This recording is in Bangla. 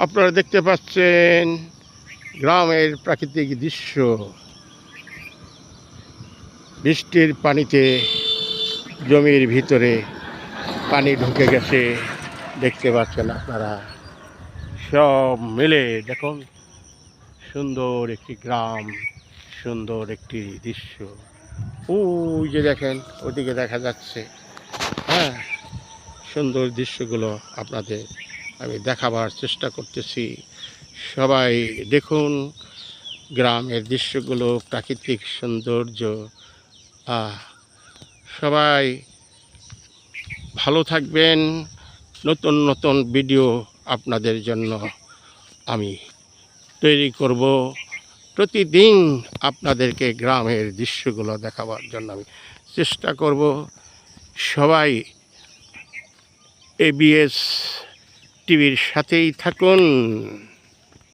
আপনারা দেখতে পাচ্ছেন গ্রামের প্রাকৃতিক দৃশ্য। বৃষ্টির পানিতে জমির ভিতরে পানি ঢুকে গেছে, দেখতে পাচ্ছেন আপনারা। সব মিলে দেখুন সুন্দর একটি গ্রাম, সুন্দর একটি দৃশ্য। ওই যে দেখেন, ওদিকে দেখা যাচ্ছে। হ্যাঁ, সুন্দর দৃশ্যগুলো আপনাদের আমি দেখাবার চেষ্টা করতেছি। সবাই দেখুন গ্রামের দৃশ্যগুলো, প্রাকৃতিক সৌন্দর্য। সবাই ভালো থাকবেন। নতুন নতুন ভিডিও আপনাদের জন্য আমি তৈরি করব। প্রতিদিন আপনাদেরকে গ্রামের দৃশ্যগুলো দেখাবার জন্য আমি চেষ্টা করব। সবাই এবিএস টিভির সাথেই থাকুন।